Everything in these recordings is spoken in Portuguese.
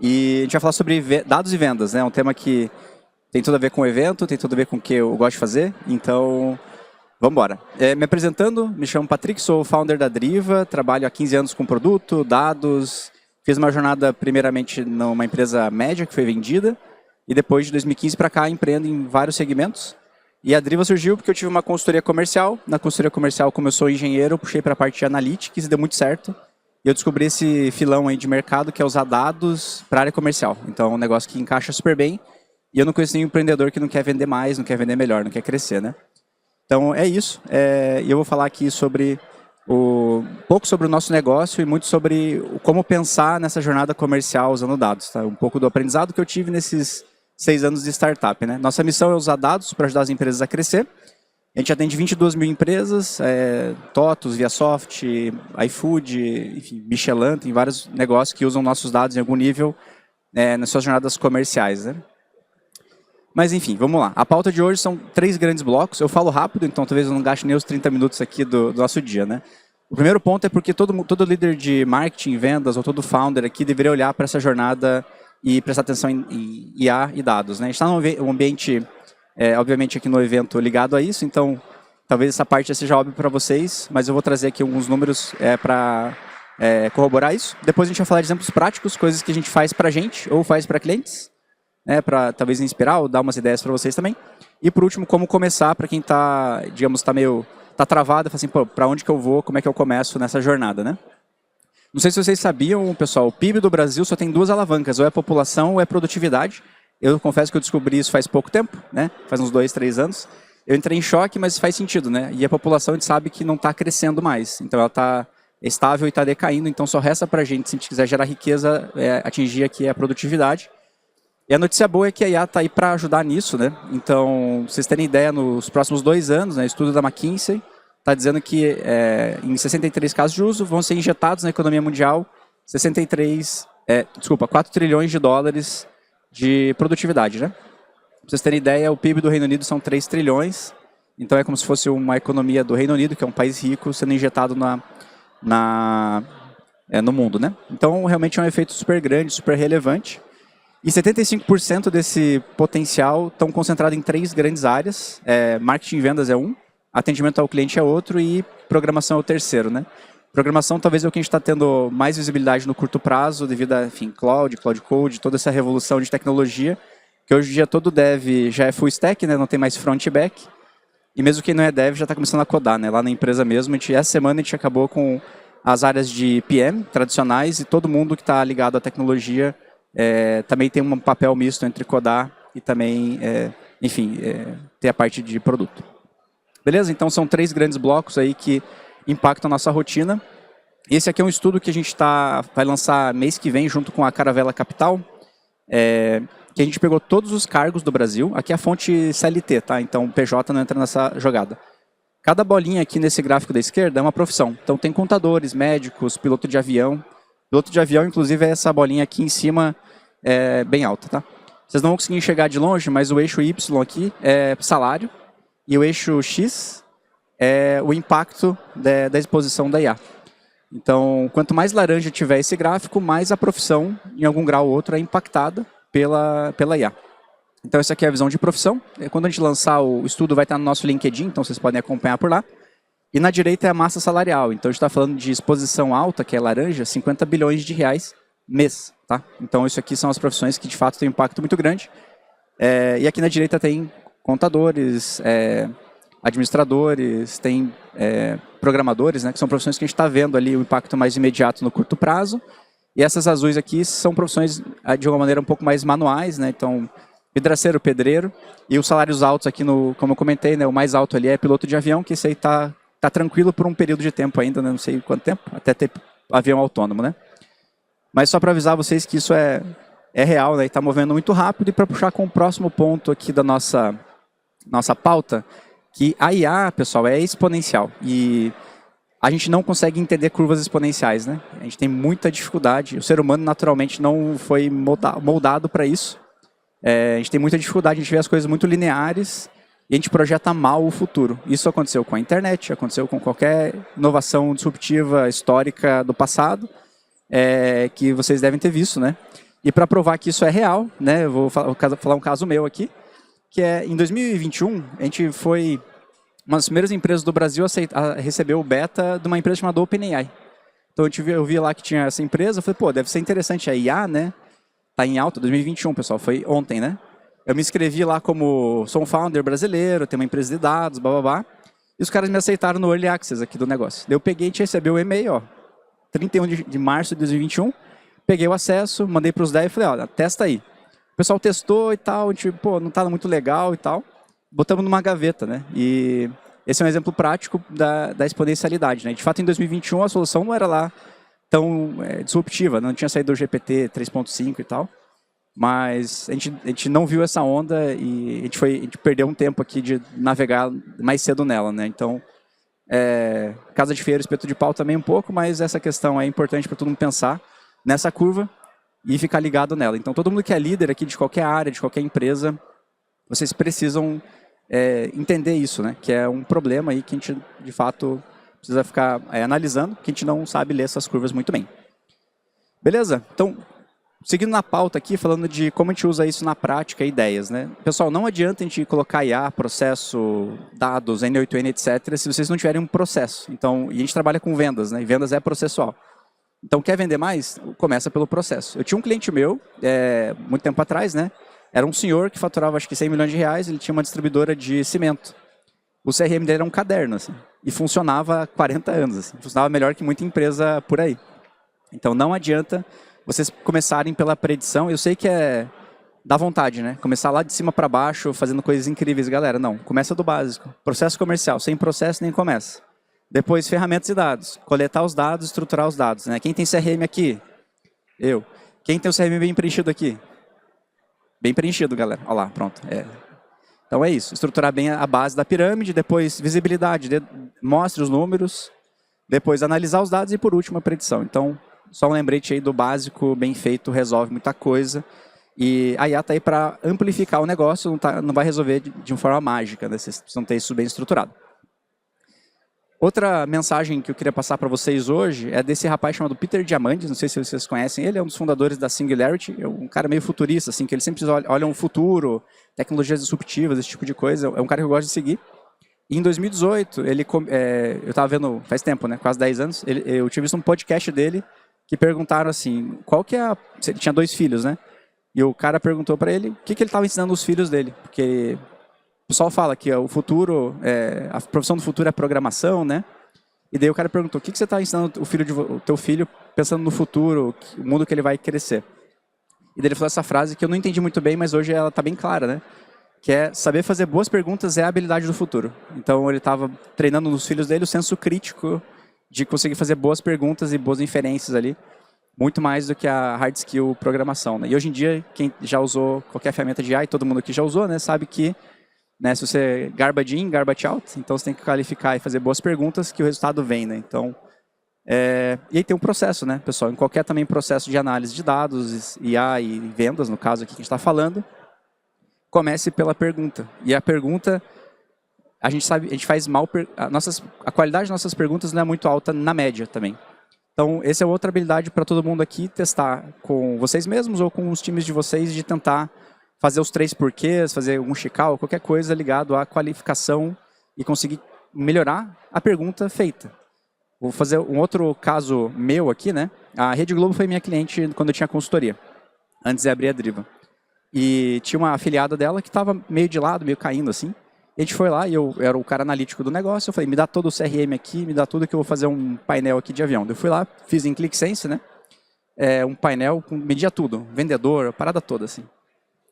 E a gente vai falar sobre dados e vendas, né? Um tema que tem tudo a ver com o evento, tem tudo a ver com o que eu gosto de fazer. Então, vamos embora. Me apresentando, me chamo Patrick, sou founder da Driva, trabalho há 15 anos com produto, dados. Fiz uma jornada primeiramente numa empresa média que foi vendida. E depois de 2015 para cá, empreendo em vários segmentos. E a Driva surgiu porque eu tive uma consultoria comercial. Na consultoria comercial, como eu sou engenheiro, eu puxei para a parte de analytics e deu muito certo. E eu descobri esse filão aí de mercado que é usar dados para a área comercial. Então, é um negócio que encaixa super bem. E eu não conheço nenhum empreendedor que não quer vender mais, não quer vender melhor, não quer crescer, né? Então, é isso. E eu vou falar aqui sobre um pouco sobre o nosso negócio e muito sobre como pensar nessa jornada comercial usando dados. Tá? Um pouco do aprendizado que eu tive nesses 6 anos de startup, né? Nossa missão é usar dados para ajudar as empresas a crescer. A gente atende 22 mil empresas, TOTUS, ViaSoft, iFood, enfim, Michelin, tem vários negócios que usam nossos dados em algum nível nas suas jornadas comerciais, né? Mas enfim, vamos lá. A pauta de hoje são 3 grandes blocos. Eu falo rápido, então talvez eu não gaste nem os 30 minutos aqui do nosso dia, né? O primeiro ponto é porque todo líder de marketing, vendas ou todo founder aqui deveria olhar para essa jornada e prestar atenção em IA e dados, né? A gente está num ambiente, obviamente aqui no evento ligado a isso, então talvez essa parte já seja óbvia para vocês, mas eu vou trazer aqui alguns números para corroborar isso. Depois a gente vai falar de exemplos práticos, coisas que a gente faz para a gente ou faz para clientes, para talvez inspirar ou dar umas ideias para vocês também. E por último, como começar para quem está, digamos, tá travado, fala assim, pô, para onde que eu vou, como é que eu começo nessa jornada, né? Não sei se vocês sabiam, pessoal, o PIB do Brasil só tem 2 alavancas, ou é população ou é produtividade. Eu confesso que eu descobri isso faz pouco tempo, né? Faz uns 2, 3 anos. Eu entrei em choque, mas faz sentido, né? E a população a gente sabe que não está crescendo mais, então ela está estável e está decaindo, então só resta para a gente, se a gente quiser gerar riqueza, atingir aqui a produtividade. E a notícia boa é que a IA está aí para ajudar nisso, né? Então, pra vocês terem ideia, nos próximos 2 anos, né, estudo da McKinsey está dizendo que em 63 casos de uso vão ser injetados na economia mundial 4 trilhões de dólares de produtividade, né? Para vocês terem ideia, o PIB do Reino Unido são 3 trilhões, então é como se fosse uma economia do Reino Unido, que é um país rico, sendo injetado no mundo, né? Então, realmente é um efeito super grande, super relevante. E 75% desse potencial estão concentrados em 3 grandes áreas. Marketing e vendas é um, atendimento ao cliente é outro e programação é o terceiro, né? Programação talvez é o que a gente está tendo mais visibilidade no curto prazo, devido a, enfim, cloud code, toda essa revolução de tecnologia, que hoje em dia todo dev já é full stack, né? Não tem mais front e back. E mesmo quem não é dev já está começando a codar, né? Lá na empresa mesmo, essa semana a gente acabou com as áreas de PM tradicionais e todo mundo que está ligado à tecnologia também tem um papel misto entre codar e também, enfim, ter a parte de produto. Beleza? Então são 3 grandes blocos aí que impactam a nossa rotina. Esse aqui é um estudo que a gente vai lançar mês que vem junto com a Caravela Capital, que a gente pegou todos os cargos do Brasil. Aqui é a fonte CLT, tá? Então o PJ não entra nessa jogada. Cada bolinha aqui nesse gráfico da esquerda é uma profissão. Então tem contadores, médicos, piloto de avião. Piloto de avião, inclusive, é essa bolinha aqui em cima, bem alta, tá? Vocês não vão conseguir enxergar de longe, mas o eixo Y aqui é salário e o eixo X é o impacto da exposição da IA. Então, quanto mais laranja tiver esse gráfico, mais a profissão, em algum grau ou outro, é impactada pela IA. Então, essa aqui é a visão de profissão. Quando a gente lançar o estudo, vai estar no nosso LinkedIn, então vocês podem acompanhar por lá. E na direita é a massa salarial. Então, a gente está falando de exposição alta, que é laranja, 50 bilhões de reais mês. Tá? Então, isso aqui são as profissões que, de fato, têm um impacto muito grande. E aqui na direita tem contadores, administradores, tem programadores, né, que são profissões que a gente está vendo ali o impacto mais imediato no curto prazo. E essas azuis aqui são profissões, de uma maneira um pouco mais manuais, né? Então, vidraceiro, pedreiro. E os salários altos aqui, como eu comentei, né, o mais alto ali é piloto de avião, que esse aí está tranquilo por um período de tempo ainda, né, não sei quanto tempo, até ter avião autônomo, né? Mas só para avisar vocês que isso é real, né, e está movendo muito rápido. E para puxar com o próximo ponto aqui da nossa pauta, que a IA, pessoal, é exponencial. E a gente não consegue entender curvas exponenciais, né? A gente tem muita dificuldade. O ser humano, naturalmente, não foi moldado para isso. A gente tem muita dificuldade, a gente vê as coisas muito lineares e a gente projeta mal o futuro. Isso aconteceu com a internet, aconteceu com qualquer inovação disruptiva histórica do passado, que vocês devem ter visto, né? E para provar que isso é real, né, eu vou falar um caso meu aqui, que é em 2021, a gente foi uma das primeiras empresas do Brasil a receber o beta de uma empresa chamada OpenAI. Então eu vi lá que tinha essa empresa, eu falei, pô, deve ser interessante a IA, né? Tá em alta, 2021, pessoal, foi ontem, né? Eu me inscrevi lá como, sou um founder brasileiro, tenho uma empresa de dados, blá, blá, blá. E os caras me aceitaram no Early Access aqui do negócio. Daí eu peguei e a gente recebeu o e-mail, ó, 31 de março de 2021, peguei o acesso, mandei para os devs e falei, olha, testa aí. O pessoal testou e tal, a gente, pô, não tá muito legal e tal. Botamos numa gaveta, né? E esse é um exemplo prático da exponencialidade, né? De fato, em 2021, a solução não era lá tão disruptiva, não tinha saído do GPT 3.5 e tal. Mas a gente não viu essa onda e a gente perdeu um tempo aqui de navegar mais cedo nela, né? Então, casa de feira, espeto de pau também um pouco, mas essa questão é importante para todo mundo pensar nessa curva e ficar ligado nela. Então, todo mundo que é líder aqui de qualquer área, de qualquer empresa, vocês precisam entender isso, né? Que é um problema aí que a gente, de fato, precisa ficar analisando, que a gente não sabe ler essas curvas muito bem. Beleza? Então, seguindo na pauta aqui, falando de como a gente usa isso na prática, ideias, né? Pessoal, não adianta a gente colocar IA, processo, dados, N8N, etc., se vocês não tiverem um processo. Então, e a gente trabalha com vendas, né? E vendas é processual. Então, quer vender mais? Começa pelo processo. Eu tinha um cliente meu, muito tempo atrás, né? Era um senhor que faturava, acho que 100 milhões de reais, ele tinha uma distribuidora de cimento. O CRM dele era um caderno, assim, e funcionava há 40 anos, assim, funcionava melhor que muita empresa por aí. Então, não adianta vocês começarem pela predição. Eu sei que dá vontade, né? Começar lá de cima para baixo, fazendo coisas incríveis. Galera, não. Começa do básico. Processo comercial. Sem processo, nem começa. Depois, ferramentas e dados. Coletar os dados, estruturar os dados, né? Quem tem CRM aqui? Eu. Quem tem o CRM bem preenchido aqui? Bem preenchido, galera. Olha lá, pronto. Então é isso. Estruturar bem a base da pirâmide, depois visibilidade, mostre os números, depois analisar os dados e, por último, a predição. Então, só um lembrete aí do básico, bem feito, resolve muita coisa. E a IA está aí para amplificar o negócio, não vai resolver de uma forma mágica, né? Vocês precisam ter isso bem estruturado. Outra mensagem que eu queria passar para vocês hoje é desse rapaz chamado Peter Diamandis, não sei se vocês conhecem ele, é um dos fundadores da Singularity, é um cara meio futurista, assim, que ele sempre olha um futuro, tecnologias disruptivas, esse tipo de coisa, é um cara que eu gosto de seguir. E em 2018, eu estava vendo, faz tempo, né, quase 10 anos, eu tinha visto um podcast dele que perguntaram assim, ele tinha 2 filhos, né? E o cara perguntou para ele o que ele estava ensinando os filhos dele, porque o pessoal fala que o futuro, a profissão do futuro é programação, né? E daí o cara perguntou, o que você está ensinando o teu filho pensando no futuro, o mundo que ele vai crescer? E daí ele falou essa frase que eu não entendi muito bem, mas hoje ela está bem clara, né? Que é, saber fazer boas perguntas é a habilidade do futuro. Então ele estava treinando nos filhos dele o senso crítico de conseguir fazer boas perguntas e boas inferências ali, muito mais do que a hard skill programação, né? E hoje em dia, quem já usou qualquer ferramenta de AI, todo mundo aqui já usou, né? Sabe que, né, se você garbage in, garbage out, então você tem que qualificar e fazer boas perguntas que o resultado vem, né? Então, e aí tem um processo, né, pessoal? Em qualquer também processo de análise de dados, IA e vendas, no caso aqui que a gente está falando, comece pela pergunta. E a pergunta, a gente faz mal, a qualidade das nossas perguntas não é muito alta na média também. Então, essa é outra habilidade para todo mundo aqui testar com vocês mesmos ou com os times de vocês, de tentar fazer os 3 porquês, fazer um chical, qualquer coisa ligado à qualificação e conseguir melhorar a pergunta feita. Vou fazer um outro caso meu aqui, né? A Rede Globo foi minha cliente quando eu tinha consultoria, antes de abrir a Driva. E tinha uma afiliada dela que estava meio de lado, meio caindo assim. A gente foi lá e eu era o cara analítico do negócio. Eu falei, me dá todo o CRM aqui, me dá tudo que eu vou fazer um painel aqui de avião. Eu fui lá, fiz em ClickSense, né? Um painel, media tudo, vendedor, a parada toda assim.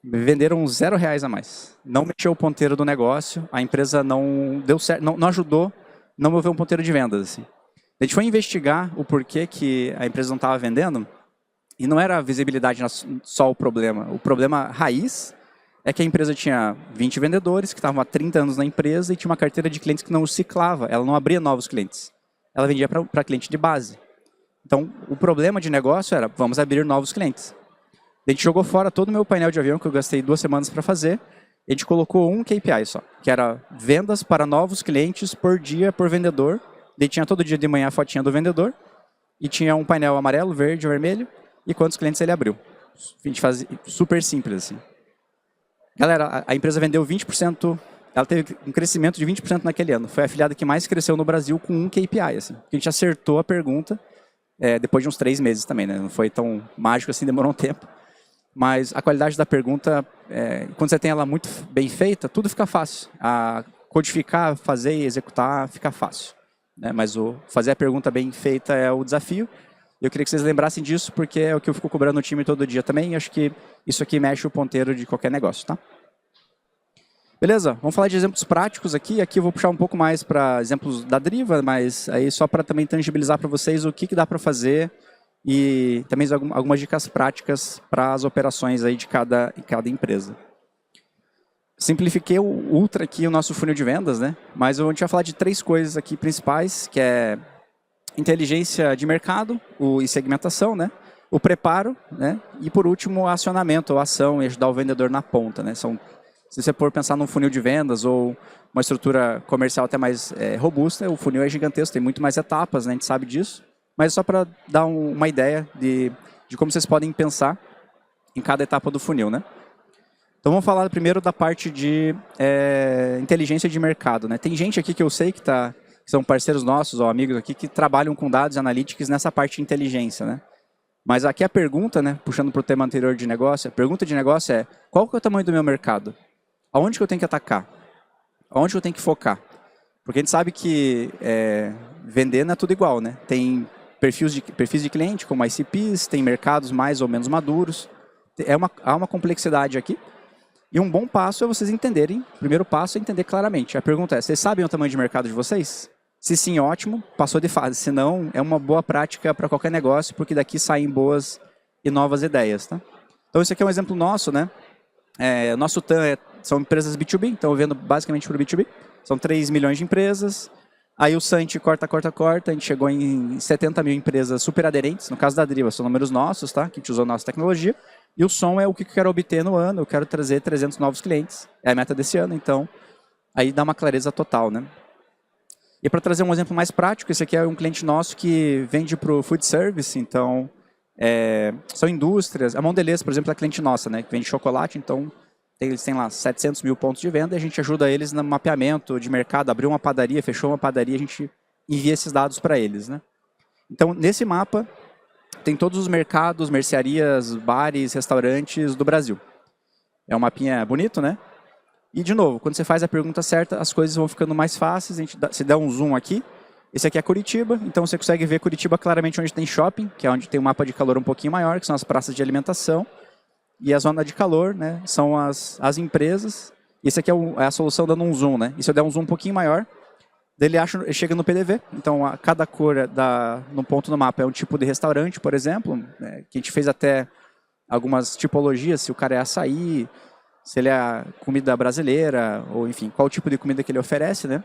Venderam R$0 a mais. Não mexeu o ponteiro do negócio, a empresa não deu certo, não ajudou, não moveu um ponteiro de vendas. Assim. A gente foi investigar o porquê que a empresa não estava vendendo e não era a visibilidade só o problema raiz é que a empresa tinha 20 vendedores que estavam há 30 anos na empresa e tinha uma carteira de clientes que não ciclava, ela não abria novos clientes. Ela vendia para cliente de base. Então, o problema de negócio era, vamos abrir novos clientes. A gente jogou fora todo o meu painel de avião, que eu gastei 2 semanas para fazer, e a gente colocou um KPI só, que era vendas para novos clientes por dia, por vendedor. Daí tinha todo dia de manhã a fotinha do vendedor, e tinha um painel amarelo, verde, vermelho, e quantos clientes ele abriu. a gente faz super simples, assim. Galera, a empresa vendeu 20%, ela teve um crescimento de 20% naquele ano. Foi a afiliada que mais cresceu no Brasil com um KPI, assim. A gente acertou a pergunta depois de uns 3 meses também, né? Não foi tão mágico assim, demorou um tempo. Mas a qualidade da pergunta, quando você tem ela muito bem feita, tudo fica fácil. A codificar, fazer e executar fica fácil, né? Mas fazer a pergunta bem feita é o desafio. Eu queria que vocês lembrassem disso, porque é o que eu fico cobrando no time todo dia também. E acho que isso aqui mexe o ponteiro de qualquer negócio, tá? Beleza? Vamos falar de exemplos práticos aqui. Aqui eu vou puxar um pouco mais para exemplos da Driva, mas aí só para também tangibilizar para vocês o que dá para fazer e também algumas dicas práticas para as operações aí de cada empresa. Simplifiquei ultra aqui o nosso funil de vendas, né? Mas a gente vai falar de 3 coisas aqui principais, que é inteligência de mercado e segmentação, né? O preparo, né? E por último, o acionamento, ou ação, e ajudar o vendedor na ponta, né? Se você for pensar num funil de vendas ou uma estrutura comercial até mais robusta, o funil é gigantesco, tem muito mais etapas, né? A gente sabe disso. Mas só para dar uma ideia de como vocês podem pensar em cada etapa do funil, né? Então vamos falar primeiro da parte de inteligência de mercado, né? Tem gente aqui que eu sei que são parceiros nossos ou amigos aqui que trabalham com dados analytics nessa parte de inteligência, né? Mas aqui a pergunta, né, puxando para o tema anterior de negócio, a pergunta de negócio é: qual que é o tamanho do meu mercado? Aonde que eu tenho que atacar? Aonde que eu tenho que focar? Porque a gente sabe que vender não é tudo igual, né? Tem perfis de cliente, como ICPs, tem mercados mais ou menos maduros. Há uma complexidade aqui. E um bom passo é vocês entenderem, o primeiro passo é entender claramente. A pergunta é: vocês sabem o tamanho de mercado de vocês? Se sim, ótimo, passou de fase. Se não, é uma boa prática para qualquer negócio, porque daqui saem boas e novas ideias, tá? Então, esse aqui é um exemplo nosso, né? O nosso TAM são empresas B2B, então eu vendo basicamente para o B2B. São 3 milhões de empresas. Aí o Sant corta, a gente chegou em 70 mil empresas super aderentes. No caso da Driva, são números nossos, tá? Que a gente usou nossa tecnologia. E o som é o que eu quero obter no ano. Eu quero trazer 300 novos clientes. É a meta desse ano, então aí dá uma clareza total, né? E para trazer um exemplo mais prático, esse aqui é um cliente nosso que vende para o food service, então são indústrias. A Mondelez, por exemplo, é cliente nossa, né? Que vende chocolate, então eles têm lá 700 mil pontos de venda e a gente ajuda eles no mapeamento de mercado. Abriu uma padaria, fechou uma padaria, a gente envia esses dados para eles, né? Então, nesse mapa, tem todos os mercados, mercearias, bares, restaurantes do Brasil. É um mapinha bonito, né? E, de novo, quando você faz a pergunta certa, as coisas vão ficando mais fáceis. Se der um zoom aqui, esse aqui é Curitiba, então você consegue ver Curitiba claramente onde tem shopping, que é onde tem um mapa de calor um pouquinho maior, que são as praças de alimentação. E a zona de calor, né, são as empresas. Esse aqui é a solução dando um zoom, né? E se eu der um zoom um pouquinho maior, ele chega no PDV. Então, cada cor no ponto no mapa é um tipo de restaurante, por exemplo, né, que a gente fez até algumas tipologias, se o cara é açaí, se ele é comida brasileira, ou enfim, qual tipo de comida que ele oferece, né?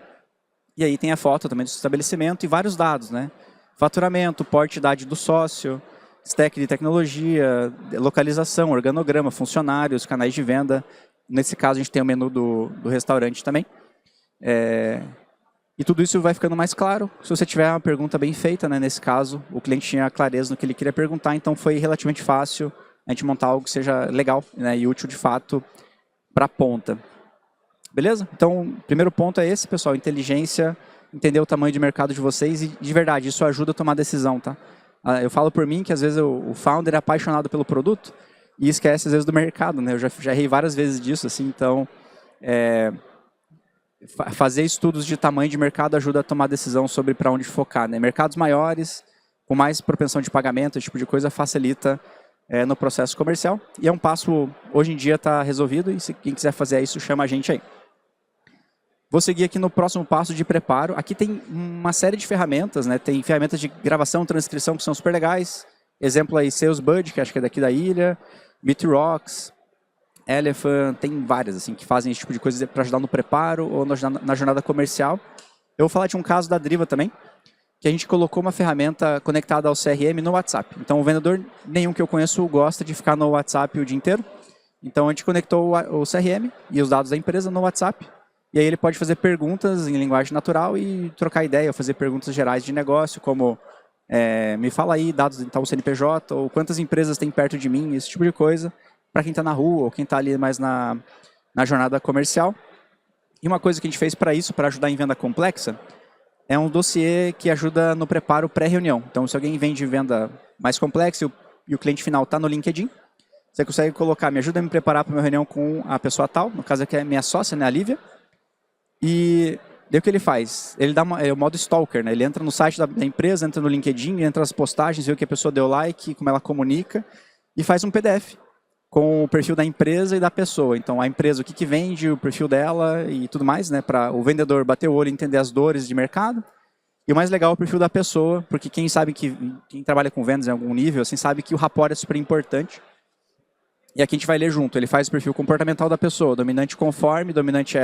E aí tem a foto também do estabelecimento e vários dados, né? Faturamento, porte e idade do sócio, stack de tecnologia, localização, organograma, funcionários, canais de venda. Nesse caso, a gente tem o menu do restaurante também. E tudo isso vai ficando mais claro se você tiver uma pergunta bem feita, né? Nesse caso, o cliente tinha clareza no que ele queria perguntar, então foi relativamente fácil a gente montar algo que seja legal, né, e útil de fato para a ponta. Beleza? Então, o primeiro ponto é esse, pessoal, inteligência, entender o tamanho de mercado de vocês e, de verdade, isso ajuda a tomar decisão, tá? Eu falo por mim que, às vezes, o founder é apaixonado pelo produto e esquece, às vezes, do mercado, né? Eu já errei várias vezes disso, assim, então, fazer estudos de tamanho de mercado ajuda a tomar decisão sobre para onde focar, né? Mercados maiores, com mais propensão de pagamento, esse tipo de coisa, facilita no processo comercial. E é um passo, hoje em dia, está resolvido, e se quem quiser fazer isso, chama a gente aí. Vou seguir aqui no próximo passo de preparo. Aqui tem uma série de ferramentas, né? Tem ferramentas de gravação, transcrição que são super legais. Exemplo aí, SalesBuddy, que acho que é daqui da ilha, BitRocks, Elephant, tem várias assim, que fazem esse tipo de coisa para ajudar no preparo ou na jornada comercial. Eu vou falar de um caso da Driva também, que a gente colocou uma ferramenta conectada ao CRM no WhatsApp. Então, o vendedor nenhum que eu conheço gosta de ficar no WhatsApp o dia inteiro. Então, a gente conectou o CRM e os dados da empresa no WhatsApp. E aí ele pode fazer perguntas em linguagem natural e trocar ideia, ou fazer perguntas gerais de negócio, como me fala aí dados de tal CNPJ, ou quantas empresas tem perto de mim, esse tipo de coisa, para quem está na rua, ou quem está ali mais na jornada comercial. E uma coisa que a gente fez para isso, para ajudar em venda complexa, é um dossiê que ajuda no preparo pré-reunião. Então, se alguém vende venda mais complexa e o cliente final está no LinkedIn, você consegue colocar, me ajuda a me preparar para uma reunião com a pessoa tal, no caso aqui é minha sócia, né, a Lívia. E daí o que ele faz? Ele dá é o modo stalker, né? Ele entra no site da empresa, entra no LinkedIn, entra nas postagens, vê o que a pessoa deu like, como ela comunica, e faz um PDF com o perfil da empresa e da pessoa. Então, a empresa, o que vende, o perfil dela e tudo mais, né? Para o vendedor bater o olho e entender as dores de mercado. E o mais legal é o perfil da pessoa, porque quem trabalha com vendas em algum nível, assim, sabe que o rapport é super importante. E aqui a gente vai ler junto. Ele faz o perfil comportamental da pessoa, dominante conforme, dominante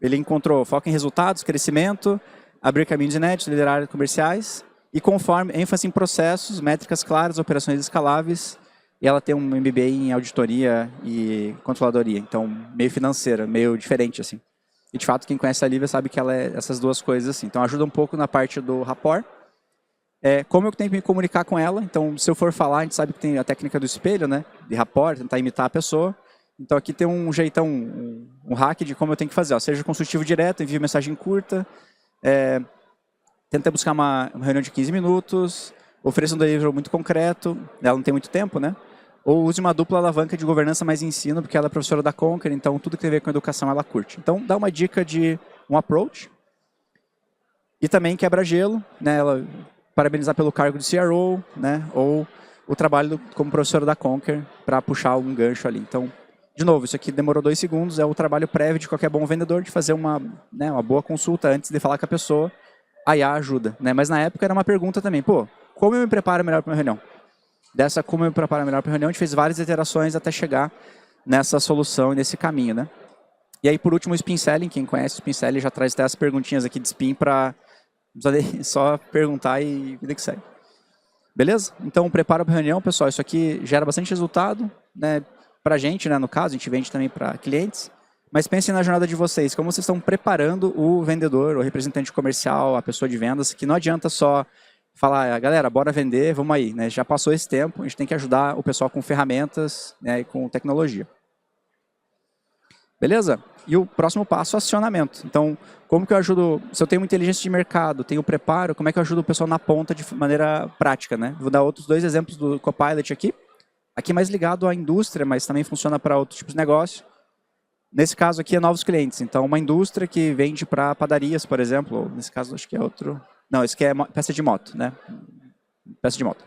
ele encontrou foco em resultados, crescimento, abrir caminhos inéditos, liderar áreas comerciais, e conforme, ênfase em processos, métricas claras, operações escaláveis, e ela tem um MBA em auditoria e controladoria, então meio financeira, meio diferente assim. E de fato, quem conhece a Lívia sabe que ela é essas duas coisas assim. Então ajuda um pouco na parte do rapport. Como eu tenho que me comunicar com ela, então se eu for falar, a gente sabe que tem a técnica do espelho, né, de rapport, tentar imitar a pessoa. Então aqui tem um jeitão, um hack de como eu tenho que fazer. Ó. Seja consultivo direto, envio mensagem curta, tenta buscar uma reunião de 15 minutos, ofereça um delivery muito concreto, ela não tem muito tempo, né? Ou use uma dupla alavanca de governança mais ensino, porque ela é professora da Conquer, então tudo que tem a ver com educação ela curte. Então dá uma dica de um approach. E também quebra-gelo, né? Ela parabenizar pelo cargo de CRO, né? Ou o trabalho como professora da Conquer para puxar um gancho ali. Então, de novo, isso aqui demorou 2 segundos, é o trabalho prévio de qualquer bom vendedor, de fazer uma boa consulta antes de falar com a pessoa. A IA ajuda, né? Mas na época era uma pergunta também, pô, como eu me preparo melhor para uma reunião? Dessa como eu me preparo melhor para a reunião, a gente fez várias iterações até chegar nessa solução e nesse caminho, né? E aí, por último, o Spin Selling. Quem conhece o Spin Selling já traz até as perguntinhas aqui de Spin para só perguntar e vida que segue. Beleza? Então, preparo para a reunião, pessoal. Isso aqui gera bastante resultado, né? Para a gente, né? No caso, a gente vende também para clientes. Mas pensem na jornada de vocês. Como vocês estão preparando o vendedor, o representante comercial, a pessoa de vendas, que não adianta só falar, galera, bora vender, vamos aí, né? Já passou esse tempo, a gente tem que ajudar o pessoal com ferramentas, né, e com tecnologia. Beleza? E o próximo passo é acionamento. Então, como que eu ajudo, se eu tenho uma inteligência de mercado, tenho preparo, como é que eu ajudo o pessoal na ponta de maneira prática, né? Vou dar outros 2 exemplos do Copilot aqui. Aqui mais ligado à indústria, mas também funciona para outros tipos de negócio. Nesse caso aqui é novos clientes. Então, uma indústria que vende para padarias, por exemplo, ou nesse caso acho que é outro... Não, esse aqui é peça de moto, né? Peça de moto.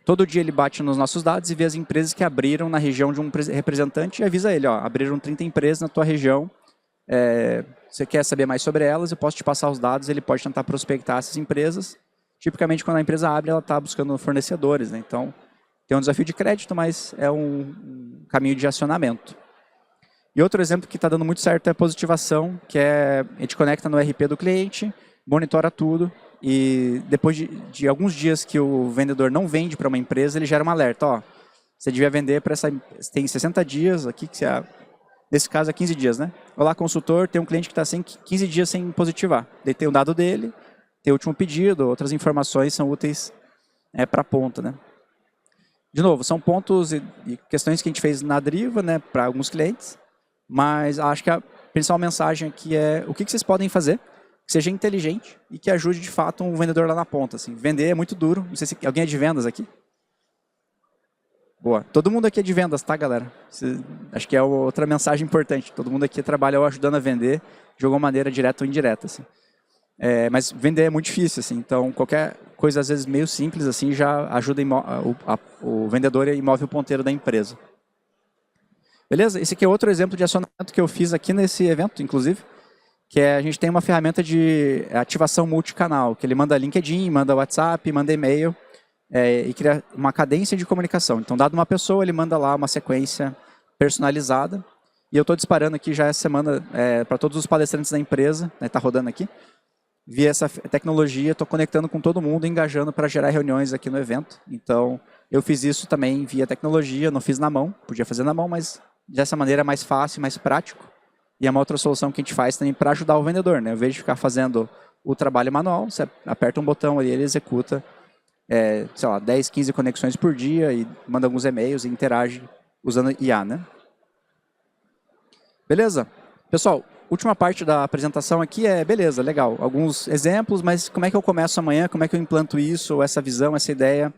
Todo dia ele bate nos nossos dados e vê as empresas que abriram na região de um representante e avisa ele, ó, abriram 30 empresas na tua região, você quer saber mais sobre elas, eu posso te passar os dados, ele pode tentar prospectar essas empresas. Tipicamente, quando a empresa abre, ela está buscando fornecedores, né? Então, tem um desafio de crédito, mas é um caminho de acionamento. E outro exemplo que está dando muito certo é a positivação, que a gente conecta no RP do cliente, monitora tudo e depois de alguns dias que o vendedor não vende para uma empresa, ele gera um alerta. Ó, você devia vender para essa... Tem 60 dias aqui, nesse caso é 15 dias, né? Olá, consultor, tem um cliente que está 15 dias sem positivar. Daí tem o dado dele, tem o último pedido, outras informações são úteis para a ponta, né? De novo, são pontos e questões que a gente fez na Driva, né, para alguns clientes, mas acho que a principal mensagem aqui é o que vocês podem fazer que seja inteligente e que ajude de fato um vendedor lá na ponta. Assim. Vender é muito duro. Não sei se alguém é de vendas aqui. Boa. Todo mundo aqui é de vendas, tá, galera? Acho que é outra mensagem importante. Todo mundo aqui trabalha ou ajudando a vender de alguma maneira direta ou indireta. Assim. Mas vender é muito difícil, assim. Então qualquer coisa às vezes meio simples assim já ajuda o vendedor e move o ponteiro da empresa. Beleza? Esse aqui é outro exemplo de acionamento que eu fiz aqui nesse evento, inclusive. Que a gente tem uma ferramenta de ativação multicanal, que ele manda LinkedIn, manda WhatsApp, manda e-mail, e cria uma cadência de comunicação. Então, dado uma pessoa, ele manda lá uma sequência personalizada, e eu estou disparando aqui já essa semana para todos os palestrantes da empresa, está rodando aqui, via essa tecnologia, estou conectando com todo mundo, engajando para gerar reuniões aqui no evento. Então, eu fiz isso também via tecnologia, não fiz na mão, podia fazer na mão, mas dessa maneira é mais fácil, mais prático. E é uma outra solução que a gente faz também para ajudar o vendedor, né? Ao invés de ficar fazendo o trabalho manual, você aperta um botão ali, ele executa, sei lá, 10, 15 conexões por dia e manda alguns e-mails e interage usando IA, né? Beleza? Pessoal, última parte da apresentação aqui beleza, legal, alguns exemplos, mas como é que eu começo amanhã, como é que eu implanto isso, essa visão, essa ideia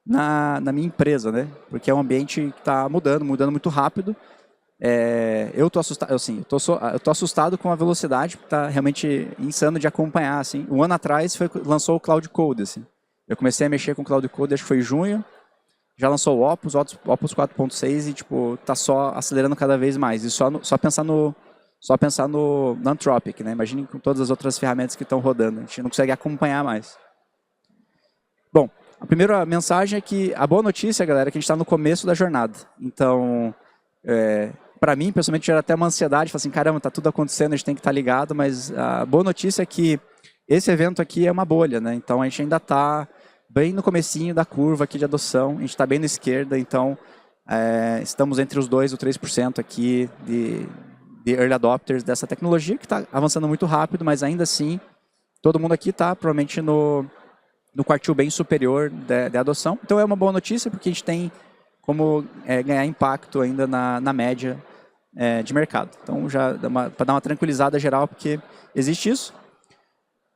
na minha empresa, né? Porque é um ambiente que está mudando muito rápido. Eu tô assustado, assim, eu tô assustado com a velocidade, que está realmente insano de acompanhar, assim. Um ano atrás lançou o Cloud Code, assim. Eu comecei a mexer com o Cloud Code, acho que foi em junho. Já lançou o Opus 4.6 e tipo tá só acelerando cada vez mais. E só pensar no Anthropic, né? Imagine com todas as outras ferramentas que estão rodando. A gente não consegue acompanhar mais. Bom, a primeira mensagem é que a boa notícia, galera, é que a gente está no começo da jornada. Então, para mim, pessoalmente, gera até uma ansiedade. Falar assim, caramba, tá tudo acontecendo, a gente tem que estar ligado. Mas a boa notícia é que esse evento aqui é uma bolha, né? Então a gente ainda está bem no comecinho da curva aqui de adoção. A gente está bem na esquerda, então estamos entre os 2% ou 3% aqui de early adopters dessa tecnologia, que está avançando muito rápido, mas ainda assim, todo mundo aqui está provavelmente no quartil bem superior de adoção. Então é uma boa notícia, porque a gente tem como ganhar impacto ainda na média de mercado. Então, já para dar uma tranquilizada geral, porque existe isso.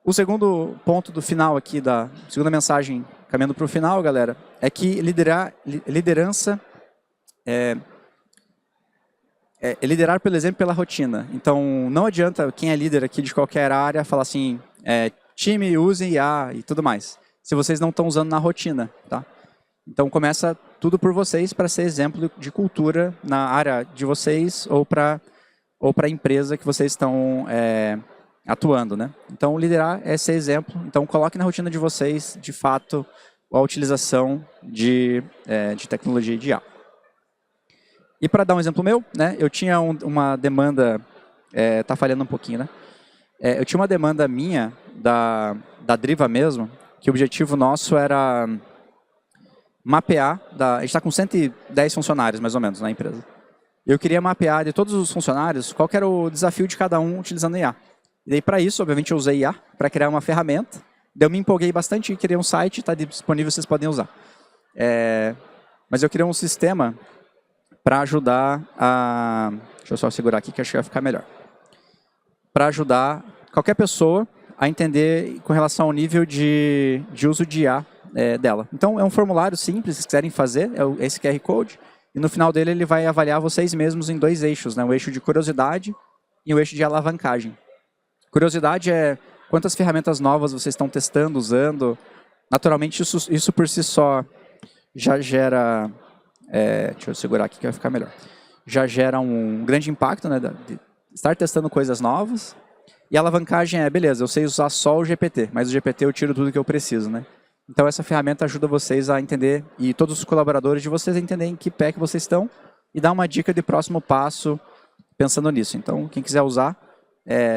O segundo ponto do final aqui, da segunda mensagem, caminhando para o final, galera, é que liderança liderar pelo exemplo, pela rotina. Então, não adianta quem é líder aqui de qualquer área falar assim, time, use IA e tudo mais, se vocês não estão usando na rotina, tá? Então, começa tudo por vocês para ser exemplo de cultura na área de vocês ou para a empresa que vocês estão atuando, né? Então, liderar é ser exemplo. Então, coloque na rotina de vocês, de fato, a utilização de tecnologia de IA. E para dar um exemplo meu, né? Eu tinha uma demanda, tá falhando um pouquinho, né? Eu tinha uma demanda minha, da Driva mesmo, que o objetivo nosso era mapear, a gente está com 110 funcionários, mais ou menos, na empresa. Eu queria mapear de todos os funcionários qual que era o desafio de cada um utilizando IA. E daí, para isso, obviamente, eu usei IA para criar uma ferramenta. Daí eu me empolguei bastante e criei um site, está disponível, vocês podem usar. Mas eu criei um sistema para ajudar a... Deixa eu só segurar aqui que acho que vai ficar melhor. Para ajudar qualquer pessoa a entender com relação ao nível de uso de IA dela. Então, é um formulário simples, se quiserem fazer, esse QR Code, e no final dele ele vai avaliar vocês mesmos em 2 eixos, né? O eixo de curiosidade e o eixo de alavancagem. Curiosidade é quantas ferramentas novas vocês estão testando, usando. Naturalmente, isso por si só já gera... deixa eu segurar aqui que vai ficar melhor. Já gera um grande impacto, né? De estar testando coisas novas. E a alavancagem beleza, eu sei usar só o GPT, mas o GPT eu tiro tudo que eu preciso, né? Então, essa ferramenta ajuda vocês a entender, e todos os colaboradores de vocês a entenderem em que pé que vocês estão, e dá uma dica de próximo passo pensando nisso. Então, quem quiser usar,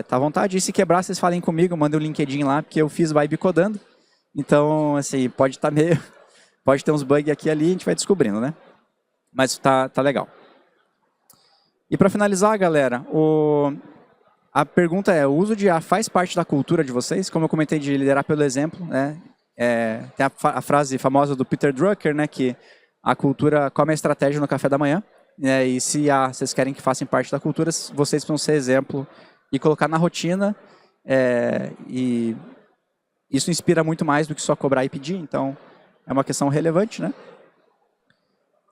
tá à vontade. E se quebrar, vocês falem comigo, mandem o LinkedIn lá, porque eu fiz Vibe Codando. Então, assim, pode ter uns bugs aqui e ali, a gente vai descobrindo, né? Mas tá legal. E para finalizar, galera, a pergunta o uso de IA faz parte da cultura de vocês? Como eu comentei de liderar pelo exemplo, né? Tem a frase famosa do Peter Drucker, né? Que a cultura come a estratégia no café da manhã. E se vocês querem que façam parte da cultura, vocês precisam ser exemplo e colocar na rotina. E isso inspira muito mais do que só cobrar e pedir. Então, é uma questão relevante, né?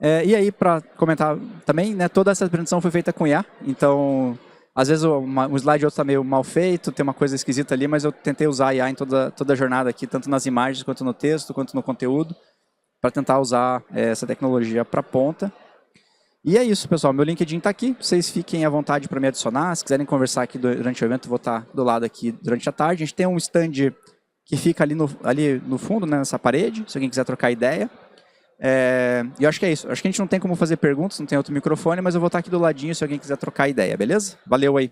E aí, para comentar também, né, toda essa apresentação foi feita com IA, então, às vezes um slide outro está meio mal feito, tem uma coisa esquisita ali, mas eu tentei usar IA em toda a jornada aqui, tanto nas imagens, quanto no texto, quanto no conteúdo, para tentar usar essa tecnologia para a ponta. E é isso, pessoal, meu LinkedIn está aqui, vocês fiquem à vontade para me adicionar, se quiserem conversar aqui durante o evento, vou estar do lado aqui durante a tarde. A gente tem um stand que fica ali no fundo, né, nessa parede, se alguém quiser trocar ideia. E eu acho que é isso. Acho que a gente não tem como fazer perguntas, não tem outro microfone, mas eu vou estar aqui do ladinho se alguém quiser trocar ideia, beleza? Valeu aí.